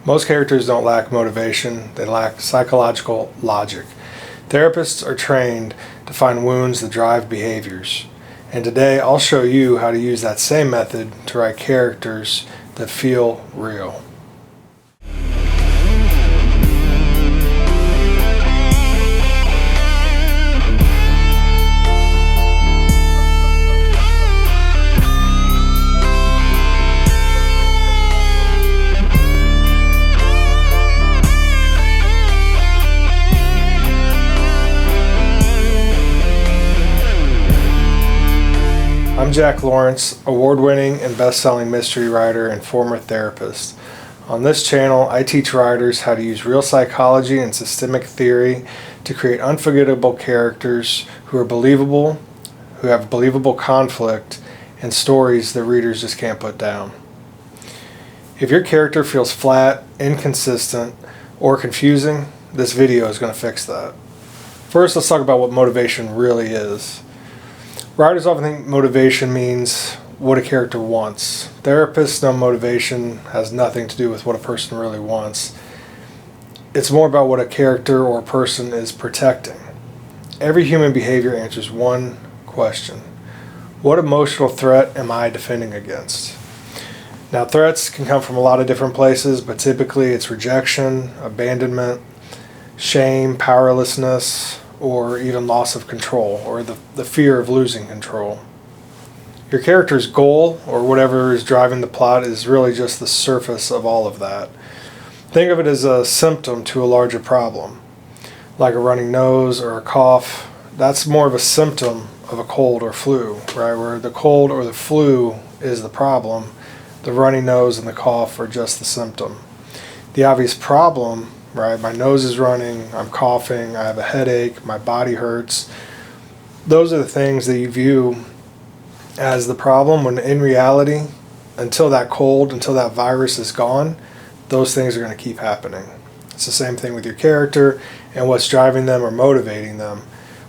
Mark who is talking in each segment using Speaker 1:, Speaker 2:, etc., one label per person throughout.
Speaker 1: Most characters don't lack motivation, they lack psychological logic. Therapists are trained to find wounds that drive behaviors. And today I'll show you how to use that same method to write characters that feel real. I'm Jack Lawrence, award-winning and best-selling mystery writer and former therapist. On this channel, I teach writers how to use real psychology and systemic theory to create unforgettable characters who are believable, who have believable conflict, and stories that readers just can't put down. If your character feels flat, inconsistent, or confusing, this video is going to fix that. First, let's talk about what motivation really is. Writers often think motivation means what a character wants. Therapists know motivation has nothing to do with what a person really wants. It's more about what a character or a person is protecting. Every human behavior answers one question: what emotional threat am I defending against? Now, threats can come from a lot of different places, but typically it's rejection, abandonment, shame, powerlessness, or even loss of control, or the fear of losing control. Your character's goal, or whatever is driving the plot, is really just the surface of all of that. Think of it as a symptom to a larger problem, like a running nose or a cough. That's more of a symptom of a cold or flu, right? Where the cold or the flu is the problem, the runny nose and the cough are just the symptom. The obvious problem, right? My nose is running, I'm coughing, I have a headache, my body hurts. Those are the things that you view as the problem, when in reality, until that virus is gone, those things are going to keep happening. It's the same thing with your character and what's driving them or motivating them.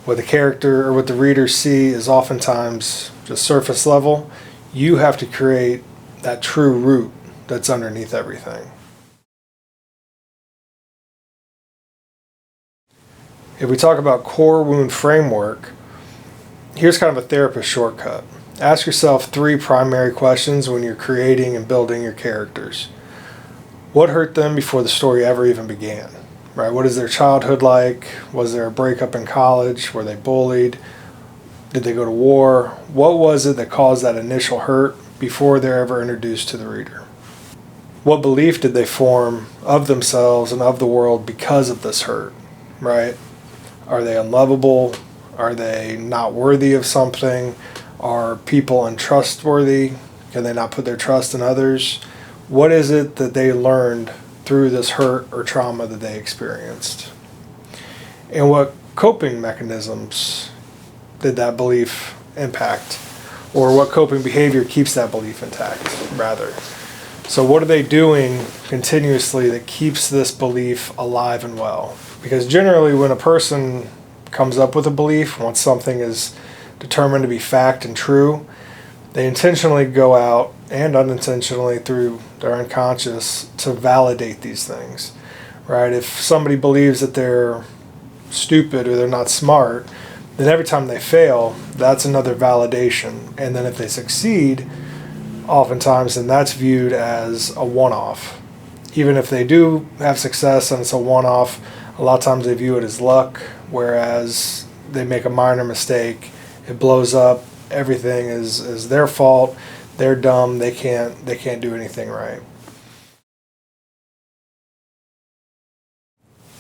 Speaker 1: What the character or what the readers see is oftentimes just surface level. You have to create that true root that's underneath everything. If we talk about core wound framework, here's kind of a therapist shortcut. Ask yourself 3 primary questions when you're creating and building your characters. What hurt them before the story ever even began? Right? What is their childhood like? Was there a breakup in college? Were they bullied? Did they go to war? What was it that caused that initial hurt before they're ever introduced to the reader? What belief did they form of themselves and of the world because of this hurt? Right? Are they unlovable? Are they not worthy of something? Are people untrustworthy? Can they not put their trust in others? What is it that they learned through this hurt or trauma that they experienced? And what coping mechanisms did that belief impact? Or what coping behavior keeps that belief intact, rather? So what are they doing continuously that keeps this belief alive and well? Because generally when a person comes up with a belief, once something is determined to be fact and true, they intentionally go out and unintentionally through their unconscious to validate these things, right? If somebody believes that they're stupid or they're not smart, then every time they fail, that's another validation. And then if they succeed, oftentimes then that's viewed as a one-off. Even if they do have success and it's a one-off, a lot of times they view it as luck, whereas they make a minor mistake, it blows up, everything is their fault, they're dumb, they can't do anything right.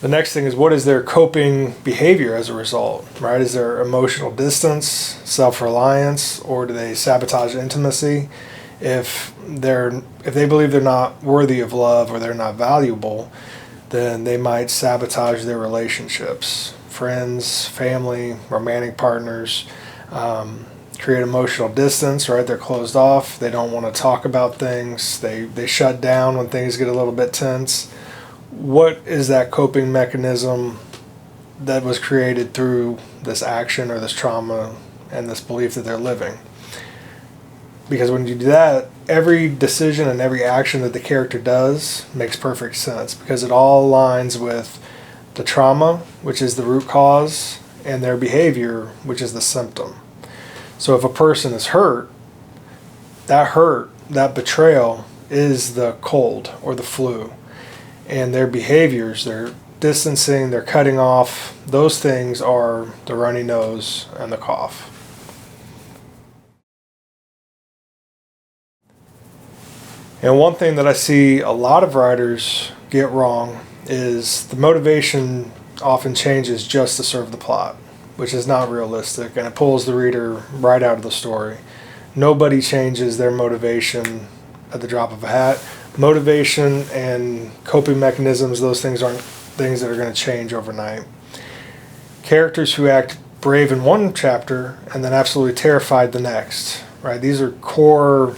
Speaker 1: The next thing is, what is their coping behavior as a result, right? Is there emotional distance, self-reliance, or do they sabotage intimacy? If they believe they're not worthy of love or they're not valuable, then they might sabotage their relationships, friends, family, romantic partners, create emotional distance, right? They're closed off. They don't want to talk about things. They shut down when things get a little bit tense. What is that coping mechanism that was created through this action or this trauma and this belief that they're living? Because when you do that, every decision and every action that the character does makes perfect sense because it all aligns with the trauma, which is the root cause, and their behavior, which is the symptom. So if a person is hurt, that betrayal is the cold or the flu. And their behaviors, their distancing, their cutting off, those things are the runny nose and the cough. And one thing that I see a lot of writers get wrong is the motivation often changes just to serve the plot, which is not realistic, and it pulls the reader right out of the story. Nobody changes their motivation at the drop of a hat. Motivation and coping mechanisms, those things aren't things that are going to change overnight. Characters who act brave in one chapter and then absolutely terrified the next, right? These are core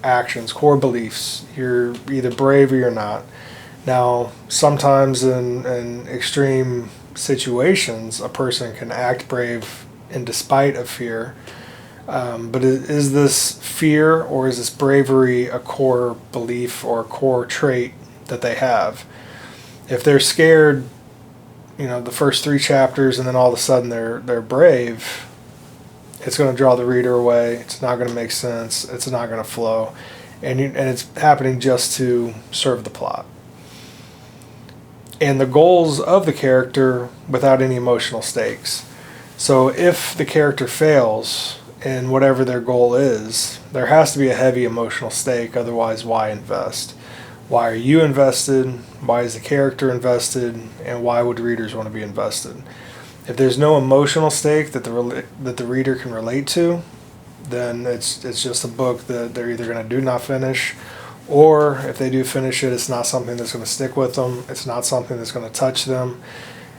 Speaker 1: actions, core beliefs. You're either brave or you're not. Now, sometimes in extreme situations, a person can act brave in despite of fear. But is this fear or is this bravery a core belief or a core trait that they have? If they're scared, the first 3 chapters and then all of a sudden they're brave, it's going to draw the reader away. It's not going to make sense. It's not going to flow. And it's happening just to serve the plot. And the goals of the character without any emotional stakes. So if the character fails in whatever their goal is, there has to be a heavy emotional stake. Otherwise, why invest? Why are you invested? Why is the character invested? And why would readers want to be invested? If there's no emotional stake that the reader can relate to, then it's just a book that they're either going to do not finish, or if they do finish it, it's not something that's going to stick with them. It's not something that's going to touch them.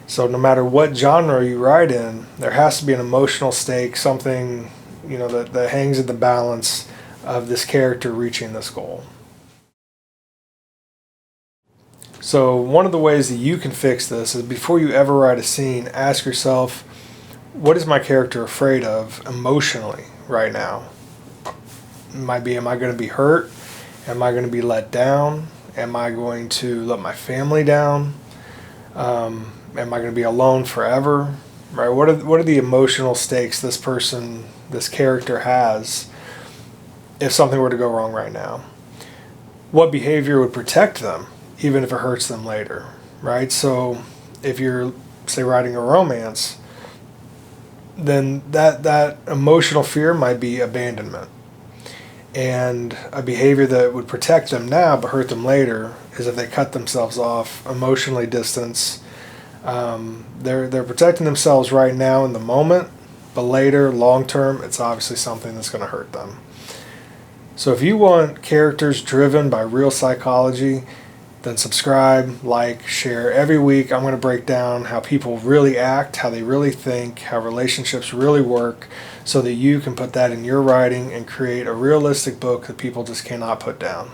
Speaker 1: So no matter what genre you write in, there has to be an emotional stake, something that hangs in the balance of this character reaching this goal. So one of the ways that you can fix this is before you ever write a scene, ask yourself, what is my character afraid of emotionally right now? Am I going to be hurt? Am I going to be let down? Am I going to let my family down? Am I going to be alone forever? Right? What are the emotional stakes this character has if something were to go wrong right now? What behavior would protect them, even if it hurts them later, right? So if you're, say, writing a romance, then that emotional fear might be abandonment. And a behavior that would protect them now but hurt them later is if they cut themselves off, emotionally distance. They're protecting themselves right now in the moment, but later, long term, it's obviously something that's going to hurt them. So if you want characters driven by real psychology, then subscribe, like, share. Every week I'm going to break down how people really act, how they really think, how relationships really work, so that you can put that in your writing and create a realistic book that people just cannot put down.